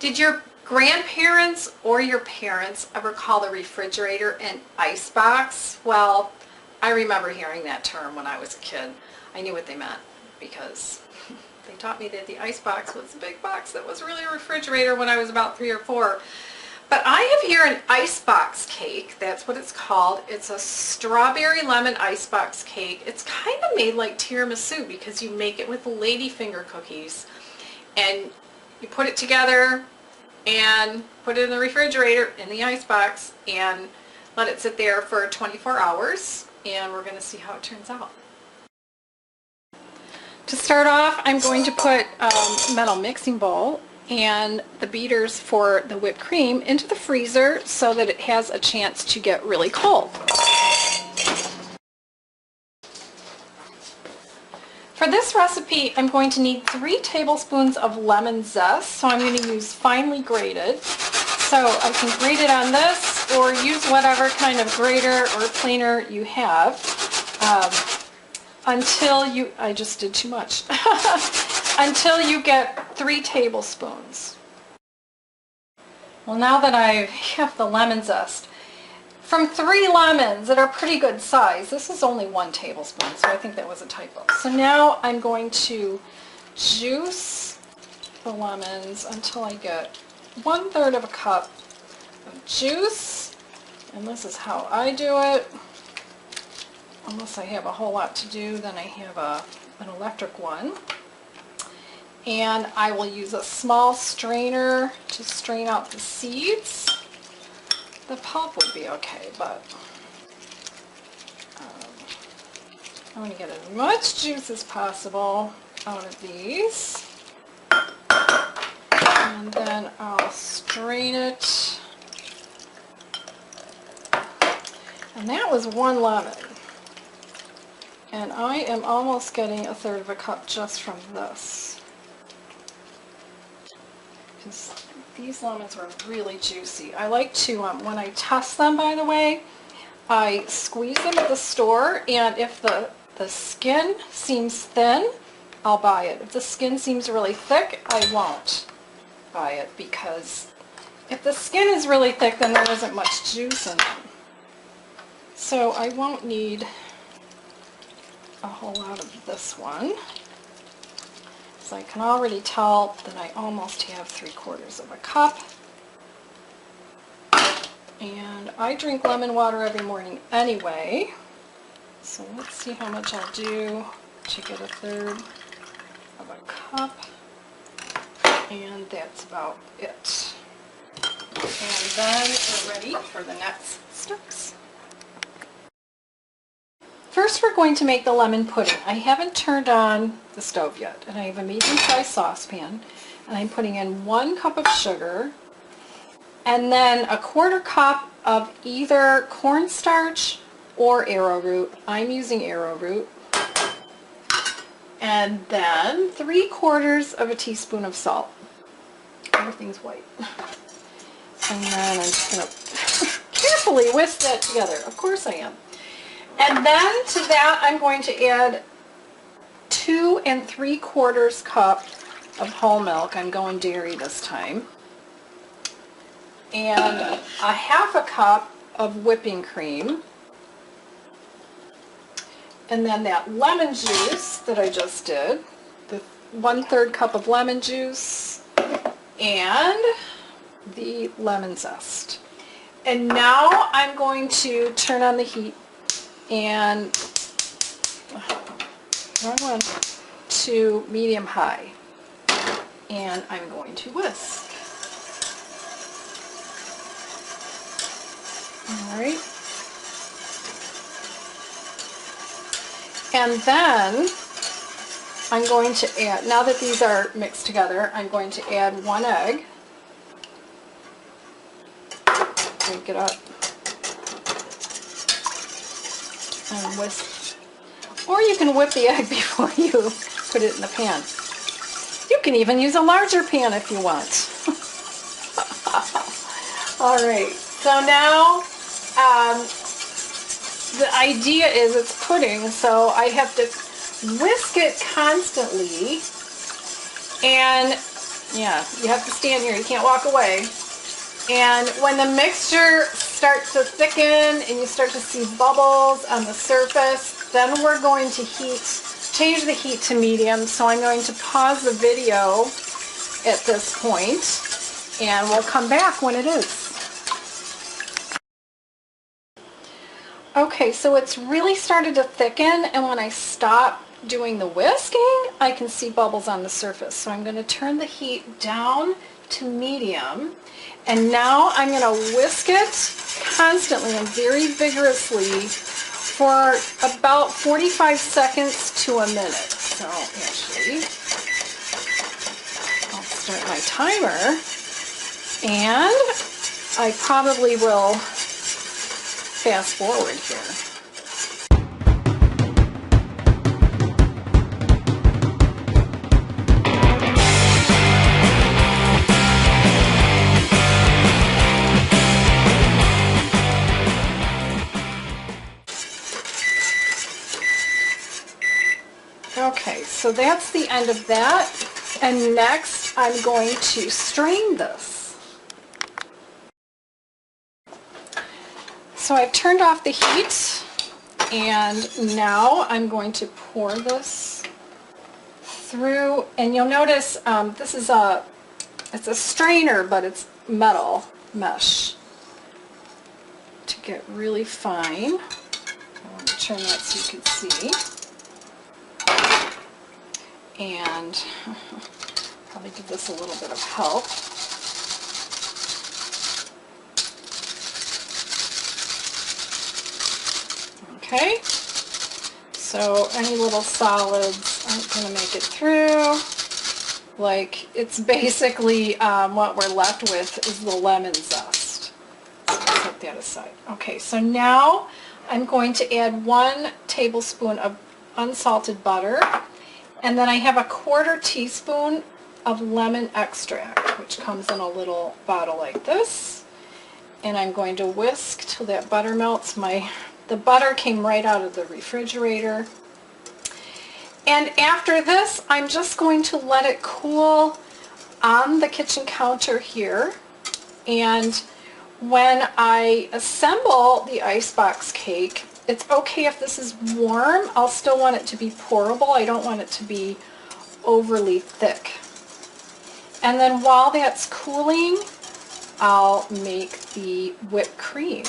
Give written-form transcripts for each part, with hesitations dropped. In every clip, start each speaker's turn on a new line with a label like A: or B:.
A: Did your grandparents or your parents ever call the refrigerator an icebox? Well, I remember hearing that term when I was a kid. I knew what they meant because they taught me that the icebox was a big box that was really a refrigerator when I was about 3 or 4. But I have here an icebox cake. That's what it's called. It's a strawberry lemon icebox cake. It's kind of made like tiramisu because you make it with Ladyfinger cookies. And you put it together and put it in the refrigerator in the icebox and let it sit there for 24 hours. And we're going to see how it turns out. To start off, I'm going to put a metal mixing bowl and the beaters for the whipped cream into the freezer so that it has a chance to get really cold. For this recipe, I'm going to need 3 tablespoons of lemon zest, so I'm going to use finely grated. So I can grate it on this or use whatever kind of grater or planer you have until you, I just did too much, until you get 3 tablespoons. Well, now that I have the lemon zest, from 3 lemons that are pretty good size, this is only 1 tablespoon, so I think that was a typo. So now I'm going to juice the lemons until I get 1/3 of a cup of juice, and this is how I do it. Unless I have a whole lot to do, then I have an electric one. And I will use a small strainer to strain out the seeds. The pulp would be okay, but I want to get as much juice as possible out of these. And then I'll strain it. And that was 1 lemon. And I am almost getting 1/3 of a cup just from this. Because these lemons were really juicy. I like to, when I test them, by the way, I squeeze them at the store, and if the skin seems thin, I'll buy it. If the skin seems really thick, I won't buy it, because if the skin is really thick, then there isn't much juice in them. So I won't need a whole lot of this one. So I can already tell that I almost have 3/4 of a cup. And I drink lemon water every morning anyway. So let's see how much I'll do to get 1/3 of a cup. And that's about it. And then we're ready for the next steps. First, we're going to make the lemon pudding. I haven't turned on the stove yet, and I have a medium-sized saucepan, and I'm putting in 1 cup of sugar, and then 1/4 cup of either cornstarch or arrowroot. I'm using arrowroot. And then 3/4 of a teaspoon of salt. Everything's white. And then I'm just going to carefully whisk that together. Of course I am. And then to that I'm going to add 2 3/4 cup of whole milk. I'm going dairy this time. And 1/2 cup of whipping cream. And then that lemon juice that I just did, the 1/3 cup of lemon juice, and the lemon zest. And now I'm going to turn on the heat and to medium high, and I'm going to whisk. Alright, and then I'm going to add, now that these are mixed together, I'm going to add 1 egg. Break it up and whisk. Or you can whip the egg before you put it in the pan. You can even use a larger pan if you want. Alright, so now the idea is it's pudding, so I have to whisk it constantly, and Yeah, you have to stand here. You can't walk away. And when the mixture starts to thicken and you start to see bubbles on the surface, then we're going to change the heat to medium. So I'm going to pause the video at this point and we'll come back when it is. Okay, so it's really started to thicken, and when I stop doing the whisking, I can see bubbles on the surface. So I'm going to turn the heat down to medium, and now I'm going to whisk it constantly and very vigorously for about 45 seconds to a minute. So actually, I'll start my timer, and I probably will fast forward here. Okay, so that's the end of that, and next I'm going to strain this. So I've turned off the heat, and now I'm going to pour this through, and you'll notice this is it's a strainer, but it's metal mesh to get really fine. I want to turn that so you can see. And probably give this a little bit of help. Okay, so any little solids aren't going to make it through. Like, it's basically what we're left with is the lemon zest. So let's set that aside. Okay, so now I'm going to add 1 tablespoon of unsalted butter, and then I have a 1/4 teaspoon of lemon extract, which comes in a little bottle like this. And I'm going to whisk till that butter melts. The butter came right out of the refrigerator. And after this, I'm just going to let it cool on the kitchen counter here. And when I assemble the icebox cake, it's okay if this is warm. I'll still want it to be pourable. I don't want it to be overly thick. And then while that's cooling, I'll make the whipped cream.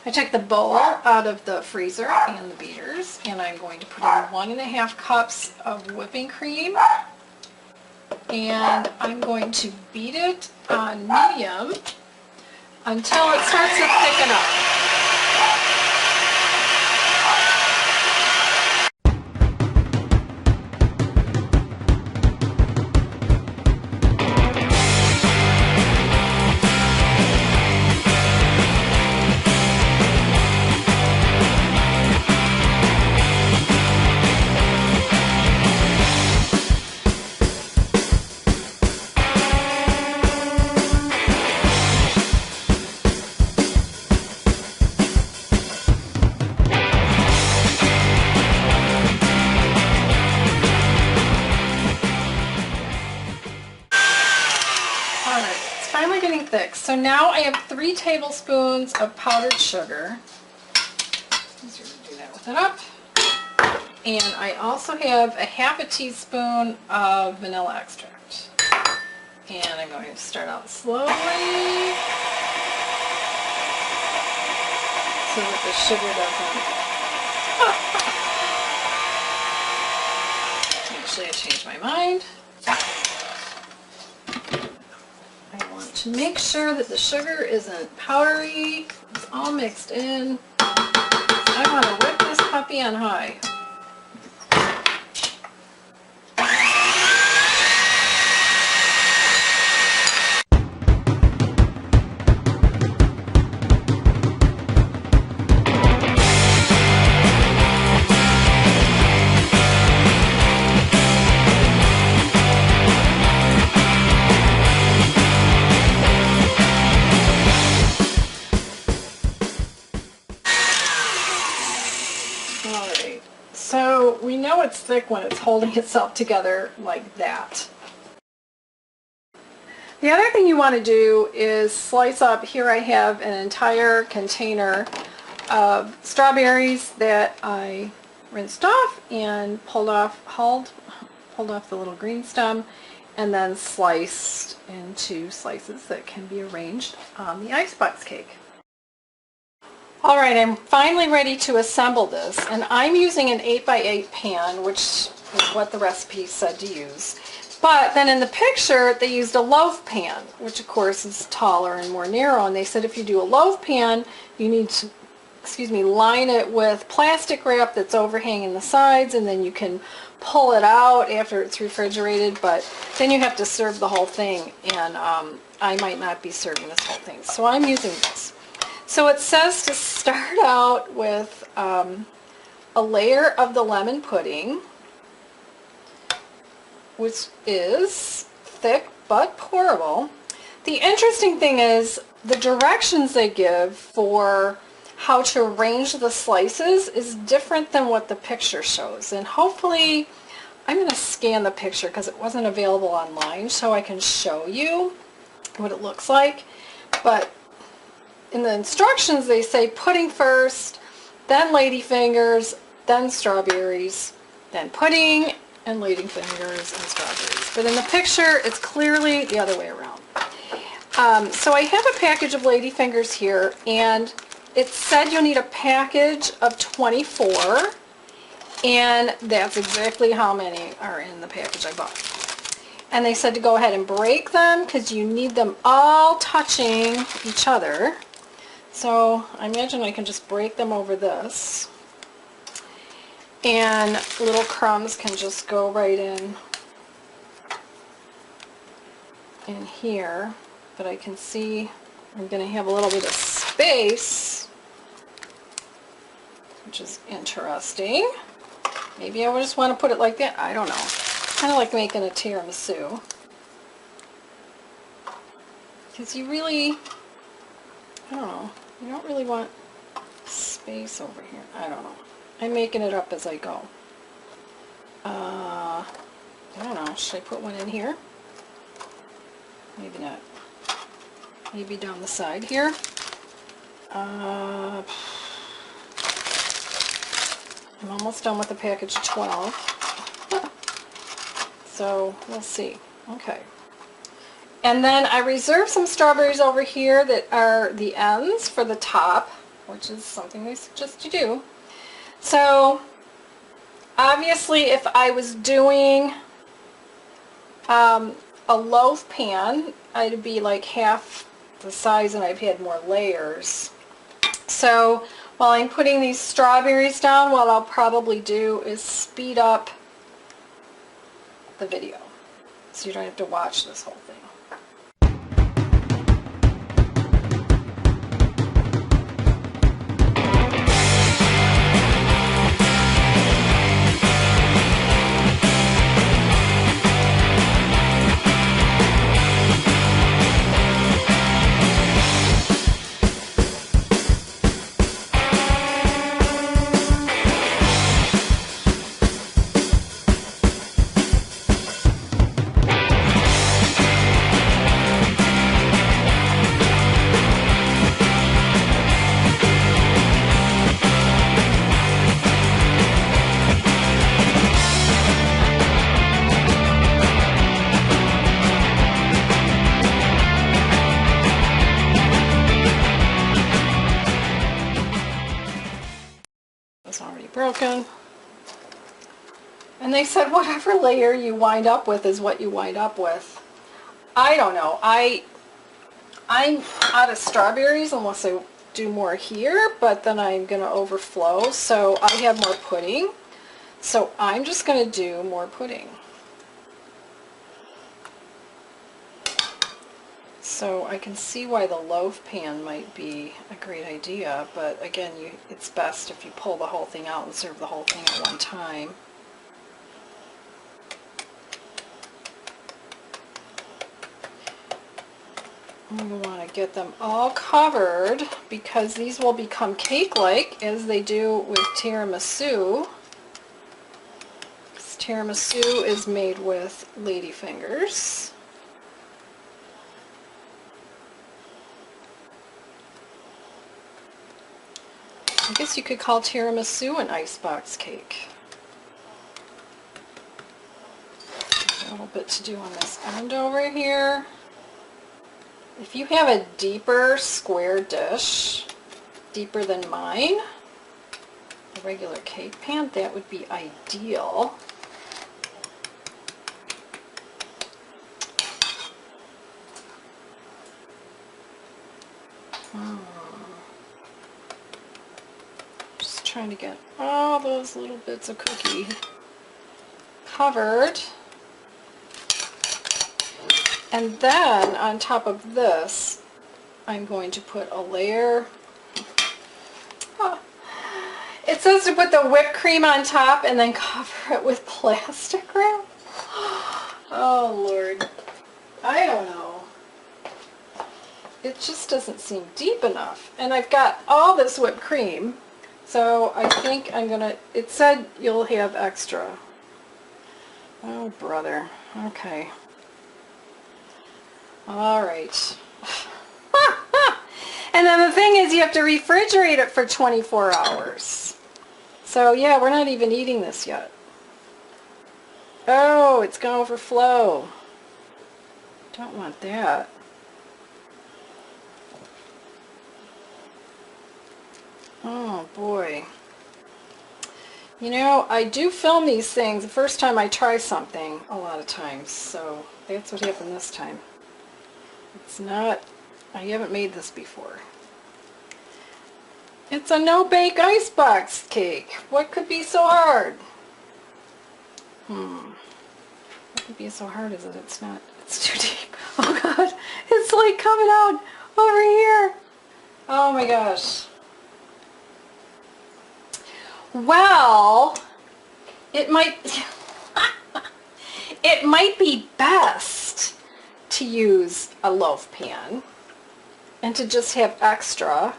A: I took the bowl out of the freezer and the beaters, and I'm going to put in 1½ cups of whipping cream, and I'm going to beat it on medium until it starts to thicken up. Thick. So now I have 3 tablespoons of powdered sugar. Easier to do that with it up. And I also have a 1/2 teaspoon of vanilla extract. And I'm going to start out slowly so that the sugar doesn't... Actually, I changed my mind. To make sure that the sugar isn't powdery, it's all mixed in. I want to whip this puppy on high. So we know it's thick when it's holding itself together like that. The other thing you want to do is slice up. Here I have an entire container of strawberries that I rinsed off and pulled off the little green stem, and then sliced into slices that can be arranged on the icebox cake. Alright, I'm finally ready to assemble this, and I'm using an 8x8 pan, which is what the recipe said to use. But then in the picture, they used a loaf pan, which of course is taller and more narrow, and they said if you do a loaf pan, you need to, line it with plastic wrap that's overhanging the sides, and then you can pull it out after it's refrigerated, but then you have to serve the whole thing, and I might not be serving this whole thing, so I'm using this. So it says to start out with a layer of the lemon pudding, which is thick but pourable. The interesting thing is the directions they give for how to arrange the slices is different than what the picture shows, and hopefully I'm going to scan the picture because it wasn't available online so I can show you what it looks like. But in the instructions they say pudding first, then ladyfingers, then strawberries, then pudding, and ladyfingers and strawberries. But in the picture it's clearly the other way around. So I have a package of ladyfingers here, and it said you'll need a package of 24, and that's exactly how many are in the package I bought. And they said to go ahead and break them because you need them all touching each other. So I imagine I can just break them over this, and little crumbs can just go right in here. But I can see I'm going to have a little bit of space, which is interesting. Maybe I would just want to put it like that. I don't know. Kind of like making a tiramisu. Because you really, I don't know, you don't really want space over here. I don't know. I'm making it up as I go. I don't know. Should I put one in here? Maybe not. Maybe down the side here. I'm almost done with the package 12. So we'll see. Okay. And then I reserved some strawberries over here that are the ends for the top, which is something they suggest you do. So obviously if I was doing a loaf pan, I'd be like half the size and I've had more layers. So while I'm putting these strawberries down, what I'll probably do is speed up the video so you don't have to watch this whole thing. Broken. And they said whatever layer you wind up with is what you wind up with. I don't know. I'm out of strawberries unless I do more here, but then I'm going to overflow, so I have more pudding. So I'm just going to do more pudding. So I can see why the loaf pan might be a great idea, but again, it's best if you pull the whole thing out and serve the whole thing at one time. And you want to get them all covered because these will become cake-like as they do with tiramisu. Tiramisu is made with Ladyfingers. I guess you could call tiramisu an icebox cake. A little bit to do on this end over here. If you have a deeper square dish, deeper than mine, a regular cake pan, that would be ideal. Just trying to get all those little bits of cookie covered. And then on top of this, I'm going to put a layer. It says to put the whipped cream on top and then cover it with plastic wrap. Oh Lord, I don't know. It just doesn't seem deep enough. And I've got all this whipped cream, so I think I'm gonna, it said you'll have extra. Oh brother, okay. All right. And then the thing is you have to refrigerate it for 24 hours. So yeah, we're not even eating this yet. Oh, it's going to overflow. Don't want that. Oh boy. You know, I do film these things the first time I try something a lot of times, so that's what happened this time. It's not, I haven't made this before. It's a no-bake icebox cake. What could be so hard? What could be so hard is that it's not, it's too deep. Oh God, it's like coming out over here. Oh my gosh. Well, it might, it might be best to use a loaf pan and to just have extra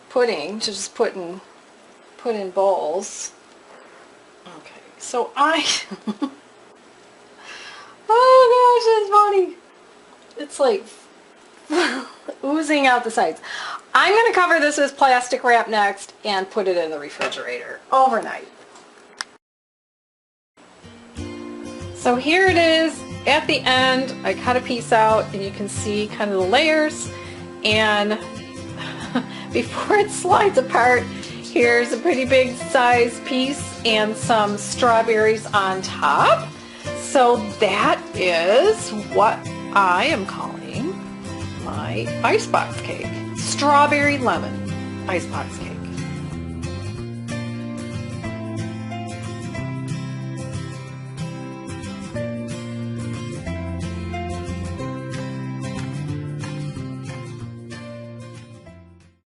A: pudding to just put in bowls. Okay, so I oh gosh, that's funny. It's like oozing out the sides. I'm going to cover this with plastic wrap next and put it in the refrigerator overnight. So here it is. At the end, I cut a piece out and you can see kind of the layers, and before it slides apart, here's a pretty big size piece and some strawberries on top. So that is what I am calling my icebox cake. Strawberry lemon icebox cake.